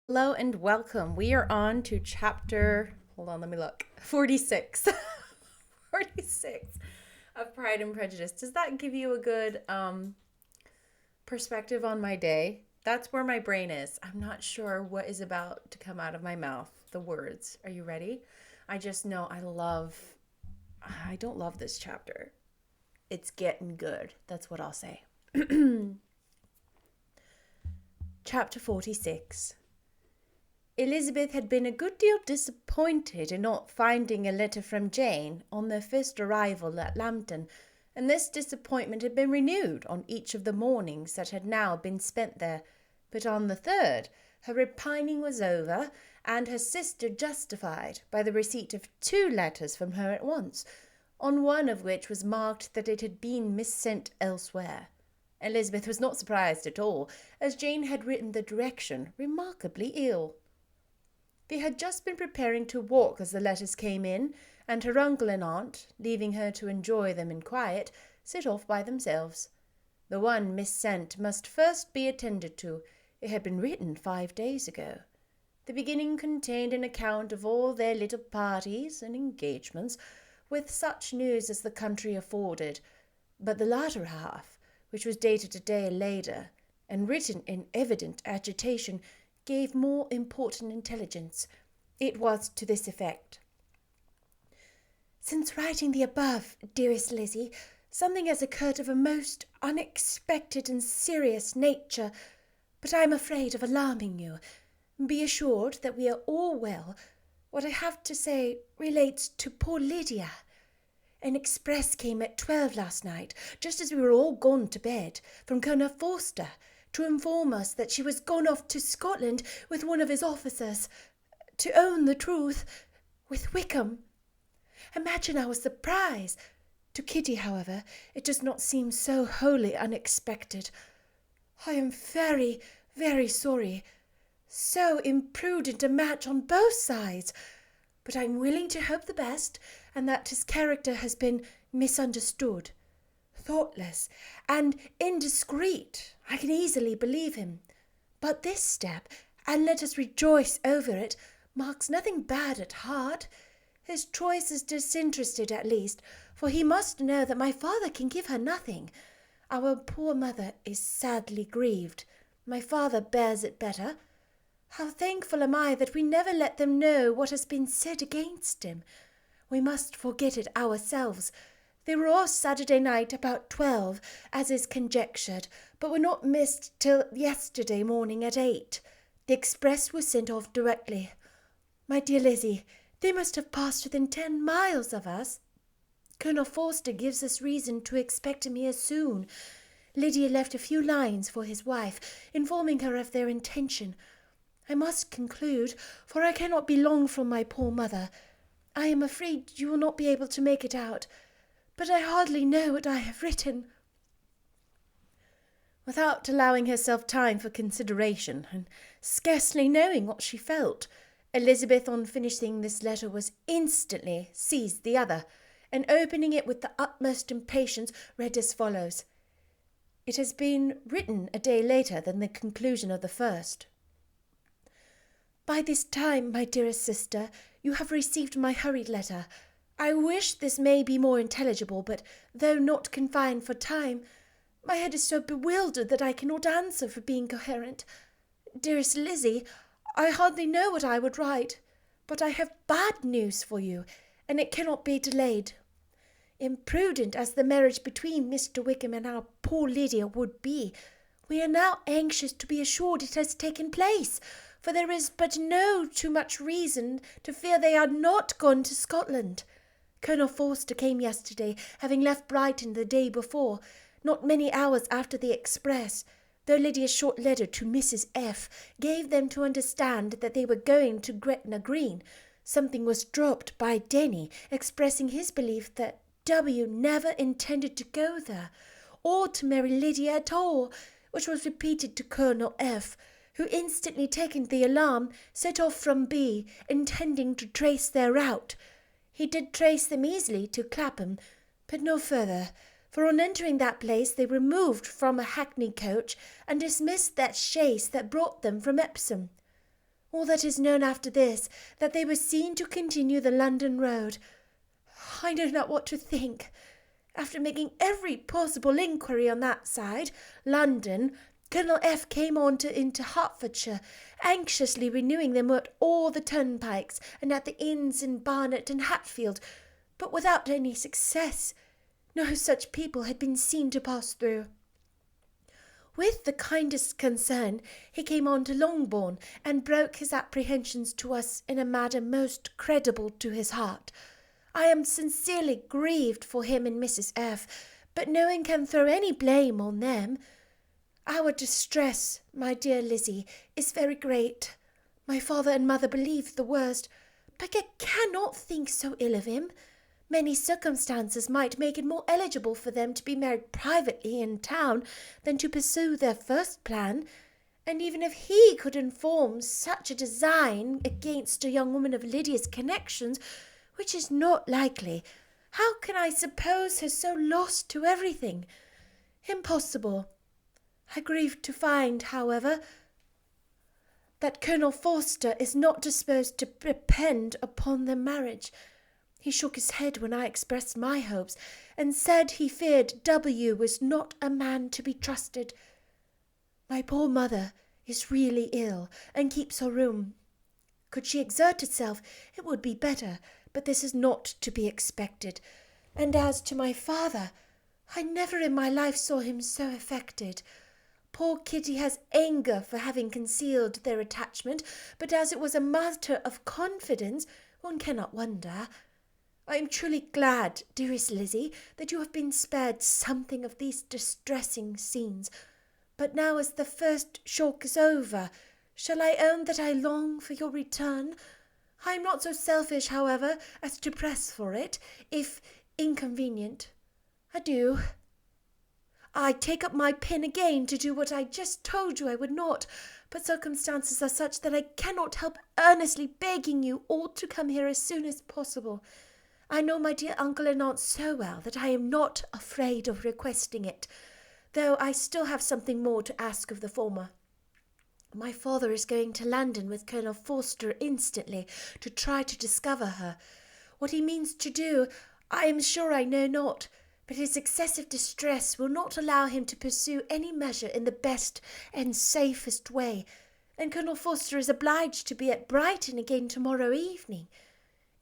Hello and welcome. We are on to chapter, hold on, let me look, 46. 46 of Pride and Prejudice. Does that give you a good perspective on my day? That's where my brain is. I'm not sure what is about to come out of my mouth, the words. Are you ready? I just know I don't love this chapter. It's getting good. That's what I'll say. Chapter 46. Elizabeth had been a good deal disappointed in not finding a letter from Jane on their first arrival at Lambton, and this disappointment had been renewed on each of the mornings that had now been spent there. But on the third, her repining was over, and her sister justified by the receipt of 2 letters from her at once, on one of which was marked that it had been missent elsewhere. Elizabeth was not surprised at all, as Jane had written the direction remarkably ill. They had just been preparing to walk as the letters came in, and her uncle and aunt, leaving her to enjoy them in quiet, set off by themselves. The one missent must first be attended to. It had been written 5 days ago. The beginning contained an account of all their little parties and engagements, with such news as the country afforded, but the latter half, which was dated a day later, and written in evident agitation, gave more important intelligence. It was to this effect. Since writing the above, dearest Lizzie, something has occurred of a most unexpected and serious nature, but I am afraid of alarming you. Be assured that we are all well. What I have to say relates to poor Lydia. An express came at 12 last night, just as we were all gone to bed, from Colonel Forster, to inform us that she was gone off to Scotland with one of his officers. To own the truth, with Wickham. Imagine our surprise. To Kitty, however, it does not seem so wholly unexpected. I am very, very sorry. So imprudent a match on both sides. But I am willing to hope the best, and that his character has been misunderstood. Thoughtless and indiscreet, I can easily believe him. But this step, and let us rejoice over it, marks nothing bad at heart. His choice is disinterested at least, for he must know that my father can give her nothing. Our poor mother is sadly grieved. My father bears it better. How thankful am I that we never let them know what has been said against him. We must forget it ourselves. They were off Saturday night about 12, as is conjectured, but were not missed till yesterday morning at 8. The express was sent off directly. My dear Lizzie, they must have passed within 10 miles of us. Colonel Forster gives us reason to expect him here soon. Lydia left a few lines for his wife, informing her of their intention. I must conclude, for I cannot be long from my poor mother. I am afraid you will not be able to make it out, but I hardly know what I have written. Without allowing herself time for consideration, and scarcely knowing what she felt, Elizabeth, on finishing this letter, was instantly seized the other, and opening it with the utmost impatience, read as follows. It has been written a day later than the conclusion of the first. By this time, my dearest sister, you have received my hurried letter. I wish this may be more intelligible, but though not confined for time, my head is so bewildered that I cannot answer for being coherent. Dearest Lizzie, I hardly know what I would write, but I have bad news for you, and it cannot be delayed. Imprudent as the marriage between Mr. Wickham and our poor Lydia would be, we are now anxious to be assured it has taken place, for there is but no too much reason to fear they are not gone to Scotland. Colonel Forster came yesterday, having left Brighton the day before, not many hours after the express, though Lydia's short letter to Mrs. F. gave them to understand that they were going to Gretna Green. Something was dropped by Denny, expressing his belief that W. never intended to go there, or to marry Lydia at all, which was repeated to Colonel F., who, instantly taking the alarm, set off from B., intending to trace their route. He did trace them easily to Clapham, but no further, for on entering that place they removed from a hackney coach and dismissed that chaise that brought them from Epsom. All that is known after this, that they were seen to continue the London road. I know not what to think. After making every possible inquiry on that side, London, Colonel F. came on into Hertfordshire, anxiously renewing them at all the turnpikes and at the inns in Barnet and Hatfield, but without any success. No such people had been seen to pass through. With the kindest concern, he came on to Longbourn, and broke his apprehensions to us in a manner most credible to his heart. I am sincerely grieved for him and Mrs. F., but no one can throw any blame on them. Our distress, my dear Lizzie, is very great. My father and mother believe the worst, but I cannot think so ill of him. Many circumstances might make it more eligible for them to be married privately in town than to pursue their first plan, and even if he could inform such a design against a young woman of Lydia's connections, which is not likely, how can I suppose her so lost to everything? Impossible. I grieve to find, however, that Colonel Forster is not disposed to depend upon their marriage. He shook his head when I expressed my hopes, and said he feared W. was not a man to be trusted. My poor mother is really ill, and keeps her room. Could she exert herself, it would be better, but this is not to be expected. And as to my father, I never in my life saw him so affected. Poor Kitty has anger for having concealed their attachment, but as it was a matter of confidence, one cannot wonder. I am truly glad, dearest Lizzie, that you have been spared something of these distressing scenes. But now as the first shock is over, shall I own that I long for your return? I am not so selfish, however, as to press for it, if inconvenient. Adieu. I take up my pen again to do what I just told you I would not, but circumstances are such that I cannot help earnestly begging you all to come here as soon as possible. I know my dear uncle and aunt so well that I am not afraid of requesting it, though I still have something more to ask of the former. My father is going to London with Colonel Forster instantly to try to discover her. What he means to do, I am sure I know not, but his excessive distress will not allow him to pursue any measure in the best and safest way, and Colonel Forster is obliged to be at Brighton again tomorrow evening.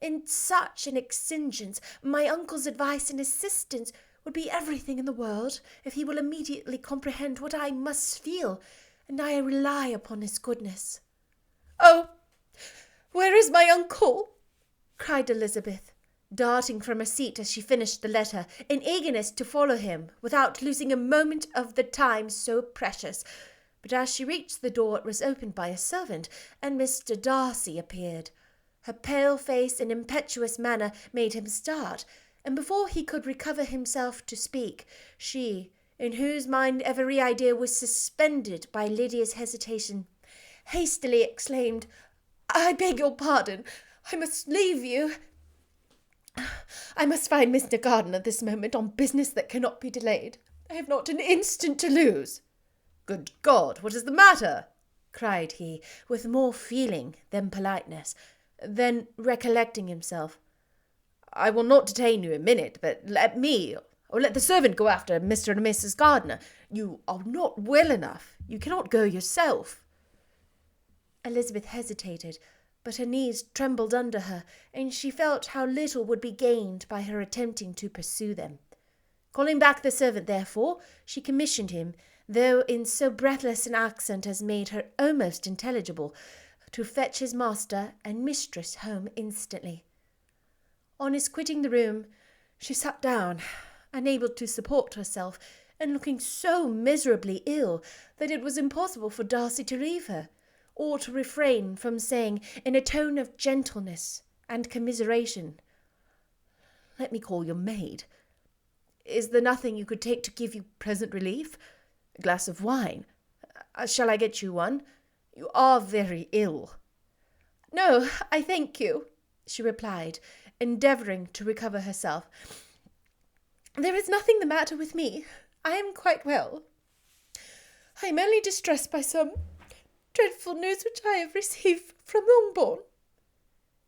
In such an exigence, my uncle's advice and assistance would be everything in the world, if he will immediately comprehend what I must feel, and I rely upon his goodness. "Oh, where is my uncle?" cried Elizabeth, darting from her seat as she finished the letter, in eagerness to follow him, without losing a moment of the time so precious. But as she reached the door, it was opened by a servant, and Mr. Darcy appeared. Her pale face and impetuous manner made him start, and before he could recover himself to speak, she, in whose mind every idea was suspended by Lydia's hesitation, hastily exclaimed, "I beg your pardon. I must leave you. I must find Mr. Gardiner this moment on business that cannot be delayed. I have not an instant to lose." "Good God, what is the matter?" cried he, with more feeling than politeness. Then, recollecting himself, "I will not detain you a minute, but let me, or let the servant go after Mr. and Mrs. Gardiner. You are not well enough. You cannot go yourself." Elizabeth hesitated, but her knees trembled under her, and she felt how little would be gained by her attempting to pursue them. Calling back the servant, therefore, she commissioned him, though in so breathless an accent as made her almost intelligible, to fetch his master and mistress home instantly. On his quitting the room, she sat down, unable to support herself, and looking so miserably ill that it was impossible for Darcy to leave her, or to refrain from saying, in a tone of gentleness and commiseration, "Let me call your maid. Is there nothing you could take to give you present relief? A glass of wine? Shall I get you one? You are very ill." "No, I thank you," she replied, endeavouring to recover herself. "There is nothing the matter with me. I am quite well. I am only distressed by some dreadful news which I have received from Longbourn."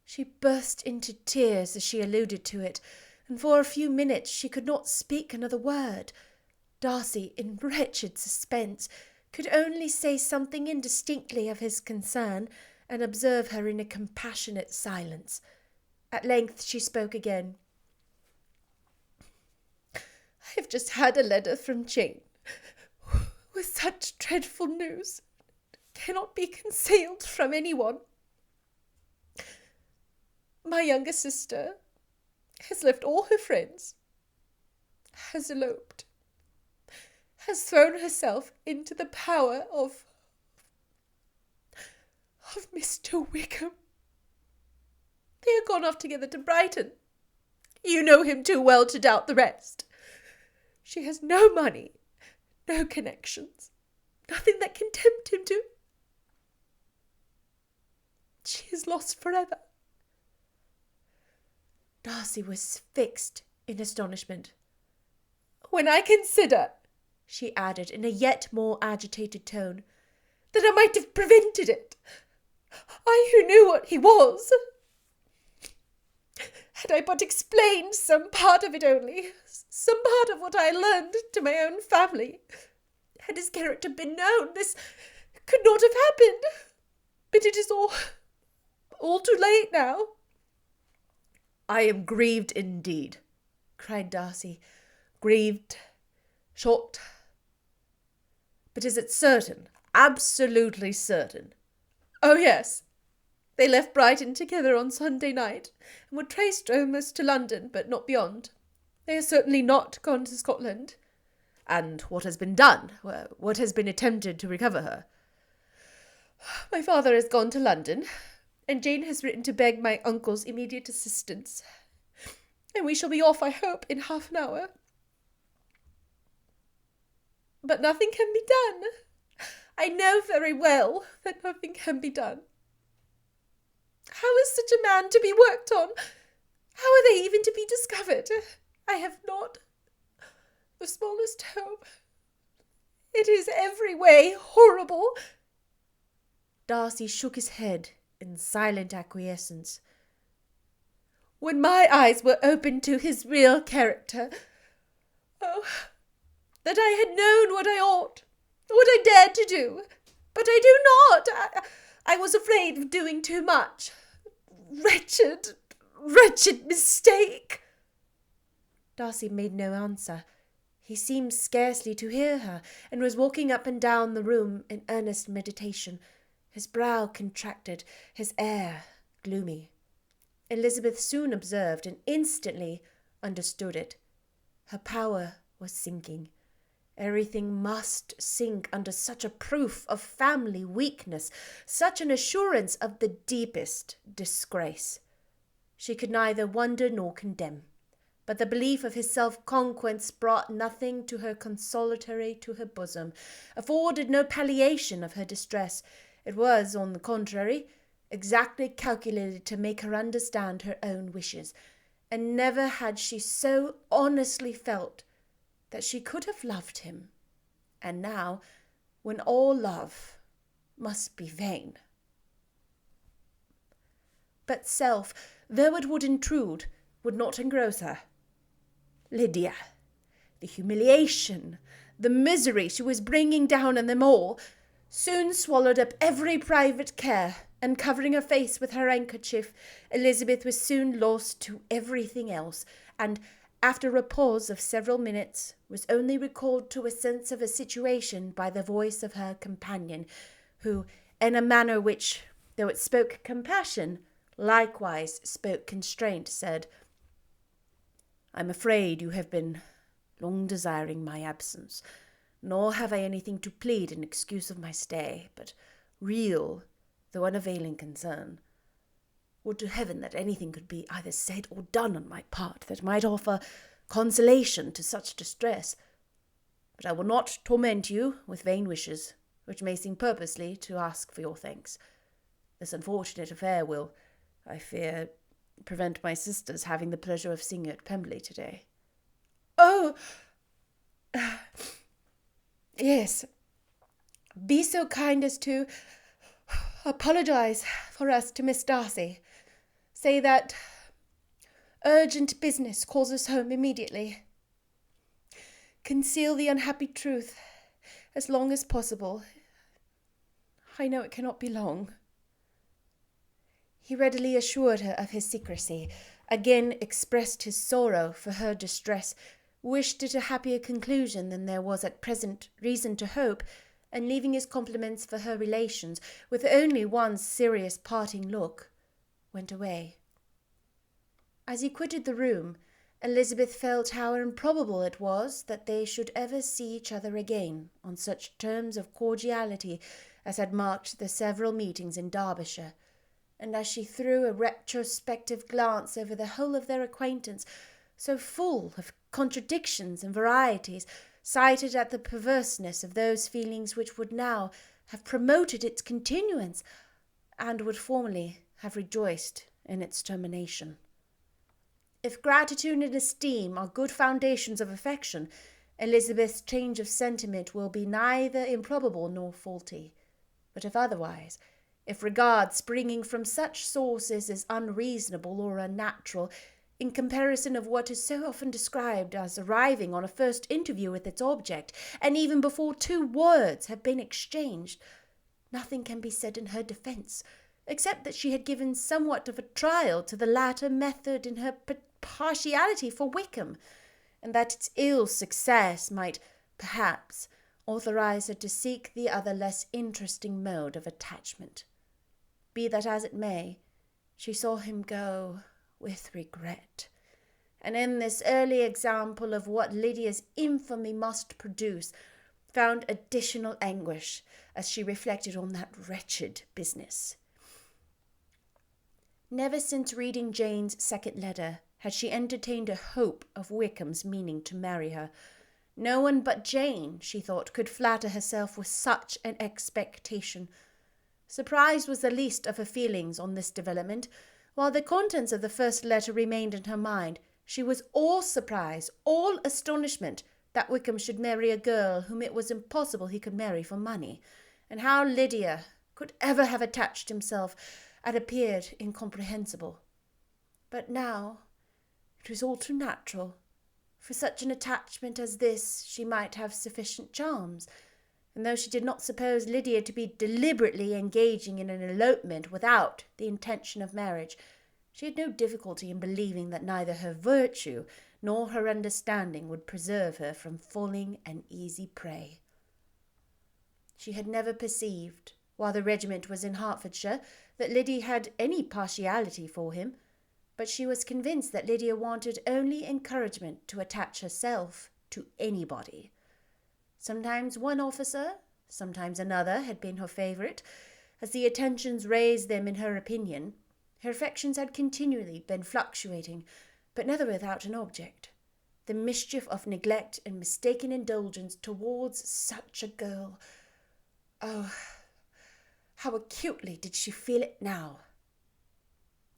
She burst into tears as she alluded to it, and for a few minutes she could not speak another word. Darcy, in wretched suspense, could only say something indistinctly of his concern, and observe her in a compassionate silence. At length she spoke again. "I have just had a letter from Jane, with such dreadful news. It cannot be concealed from anyone. My younger sister has left all her friends, has eloped, has thrown herself into the power of Mr. Wickham. They are gone off together to Brighton. You know him too well to doubt the rest. She has no money, no connections, nothing that can tempt him to. She is lost forever." Darcy was fixed in astonishment. "When I consider," she added in a yet more agitated tone, "that I might have prevented it, I who knew what he was. Had I but explained some part of it only, some part of what I learned to my own family, had his character been known, this could not have happened. But it is all too late now." "I am grieved indeed," cried Darcy. "Grieved, shocked. But is it certain, absolutely certain?" "Oh, yes. They left Brighton together on Sunday night, and were traced almost to London, but not beyond. They are certainly not gone to Scotland." "And what has been done? What has been attempted to recover her?" "My father has gone to London, and Jane has written to beg my uncle's immediate assistance, and we shall be off, I hope, in half an hour. But nothing can be done. I know very well that nothing can be done. How is such a man to be worked on? How are they even to be discovered? I have not the smallest hope. It is every way horrible." Darcy shook his head in silent acquiescence. "When my eyes were opened to his real character, oh, that I had known what I ought, what I dared to do, but I do not. I was afraid of doing too much. Wretched, wretched mistake." Darcy made no answer. He seemed scarcely to hear her, and was walking up and down the room in earnest meditation, his brow contracted, his air gloomy. Elizabeth soon observed and instantly understood it. Her power was sinking. Everything must sink under such a proof of family weakness, such an assurance of the deepest disgrace. She could neither wonder nor condemn, but the belief of his self-conquest brought nothing to her consolatory to her bosom, afforded no palliation of her distress. It was, on the contrary, exactly calculated to make her understand her own wishes, and never had she so honestly felt that she could have loved him. And now, when all love must be vain. But self, though it would intrude, would not engross her. Lydia, the humiliation, the misery she was bringing down on them all, soon swallowed up every private care, and covering her face with her handkerchief, Elizabeth was soon lost to everything else, and, after a pause of several minutes, was only recalled to a sense of her situation by the voice of her companion, who, in a manner which, though it spoke compassion, likewise spoke constraint, said, "I'm afraid you have been long desiring my absence, nor have I anything to plead in excuse of my stay, but real, though unavailing concern. Would to heaven that anything could be either said or done on my part that might offer consolation to such distress. But I will not torment you with vain wishes, which may seem purposely to ask for your thanks. This unfortunate affair will, I fear, prevent my sister's having the pleasure of seeing you at Pemberley today." "Oh, yes. Be so kind as to Apologise for us to Miss Darcy. Say that urgent business calls us home immediately. Conceal the unhappy truth as long as possible. I know it cannot be long." He readily assured her of his secrecy, again expressed his sorrow for her distress, wished it a happier conclusion than there was at present reason to hope, and leaving his compliments for her relations, with only one serious parting look, went away. As he quitted the room, Elizabeth felt how improbable it was that they should ever see each other again on such terms of cordiality as had marked the several meetings in Derbyshire, and as she threw a retrospective glance over the whole of their acquaintance, so full of contradictions and varieties, cited at the perverseness of those feelings which would now have promoted its continuance, and would formerly have rejoiced in its termination. If gratitude and esteem are good foundations of affection, Elizabeth's change of sentiment will be neither improbable nor faulty. But if otherwise, if regard springing from such sources is unreasonable or unnatural, in comparison of what is so often described as arriving on a first interview with its object, and even before 2 words have been exchanged, nothing can be said in her defence, except that she had given somewhat of a trial to the latter method in her partiality for Wickham, and that its ill success might, perhaps, authorize her to seek the other less interesting mode of attachment. Be that as it may, she saw him go with regret, and in this early example of what Lydia's infamy must produce, found additional anguish as she reflected on that wretched business. Never since reading Jane's second letter had she entertained a hope of Wickham's meaning to marry her. No one but Jane, she thought, could flatter herself with such an expectation. Surprise was the least of her feelings on this development. While the contents of the first letter remained in her mind, she was all surprise, all astonishment that Wickham should marry a girl whom it was impossible he could marry for money, and how Lydia could ever have attached himself had appeared incomprehensible. But now it was all too natural. For such an attachment as this she might have sufficient charms, and though she did not suppose Lydia to be deliberately engaging in an elopement without the intention of marriage, she had no difficulty in believing that neither her virtue nor her understanding would preserve her from falling an easy prey. She had never perceived, while the regiment was in Hertfordshire, that Lydia had any partiality for him, but she was convinced that Lydia wanted only encouragement to attach herself to anybody. Sometimes one officer, sometimes another had been her favourite. As the attentions raised them in her opinion, her affections had continually been fluctuating, but never without an object. The mischief of neglect and mistaken indulgence towards such a girl. Oh, how acutely did she feel it now!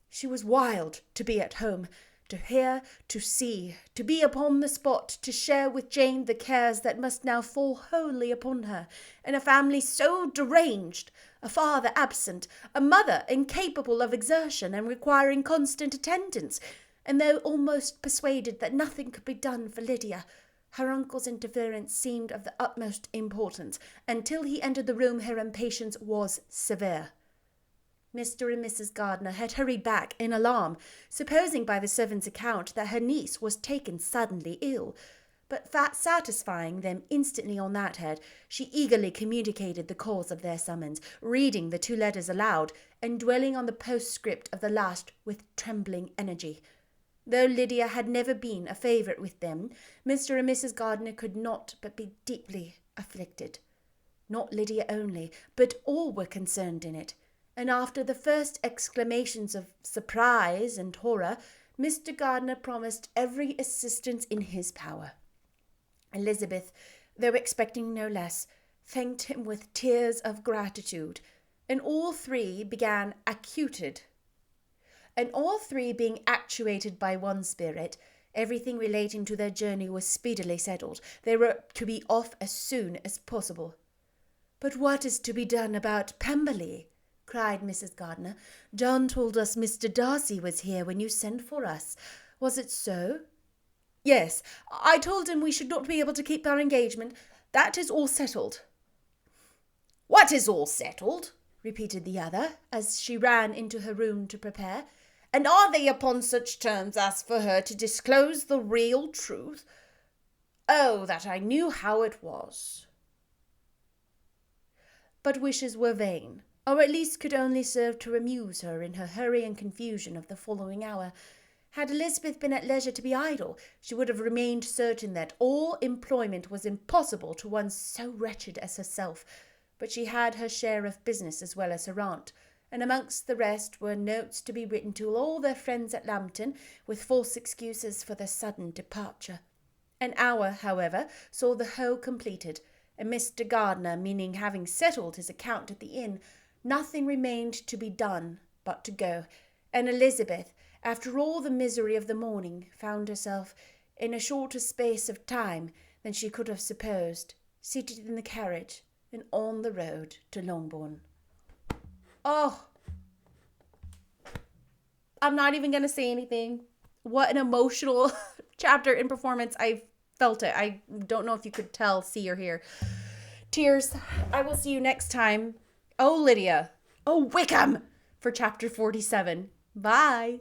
She was wild to be at home, to hear, to see, to be upon the spot, to share with Jane the cares that must now fall wholly upon her, in a family so deranged, a father absent, a mother incapable of exertion and requiring constant attendance, and though almost persuaded that nothing could be done for Lydia, her uncle's interference seemed of the utmost importance. Until he entered the room her impatience was severe. Mr. and Mrs. Gardiner had hurried back in alarm, supposing by the servant's account that her niece was taken suddenly ill, but satisfying them instantly on that head, she eagerly communicated the cause of their summons, reading the 2 letters aloud, and dwelling on the postscript of the last with trembling energy. Though Lydia had never been a favourite with them, Mr. and Mrs. Gardiner could not but be deeply afflicted. Not Lydia only, but all were concerned in it, and after the first exclamations of surprise and horror, Mr. Gardiner promised every assistance in his power. Elizabeth, though expecting no less, thanked him with tears of gratitude, and all three being actuated by one spirit, everything relating to their journey was speedily settled. They were to be off as soon as possible. "But what is to be done about Pemberley?" cried Mrs. Gardiner. "John told us Mr. Darcy was here when you sent for us. Was it so?" "Yes, I told him we should not be able to keep our engagement. That is all settled." "What is all settled?" repeated the other, as she ran into her room to prepare. "And are they upon such terms as for her to disclose the real truth? Oh, that I knew how it was." But wishes were vain, or at least could only serve to amuse her in her hurry and confusion of the following hour. Had Elizabeth been at leisure to be idle, she would have remained certain that all employment was impossible to one so wretched as herself. But she had her share of business as well as her aunt, and amongst the rest were notes to be written to all their friends at Lambton, with false excuses for their sudden departure. An hour, however, saw the whole completed, and Mr. Gardiner, meaning having settled his account at the inn, nothing remained to be done but to go, and Elizabeth, after all the misery of the morning, found herself, in a shorter space of time than she could have supposed, seated in the carriage and on the road to Longbourn. Oh, I'm not even going to say anything. What an emotional chapter in performance. I felt it. I don't know if you could tell, see, or hear. Tears. I will see you next time. Oh, Lydia. Oh, Wickham, for chapter 47. Bye.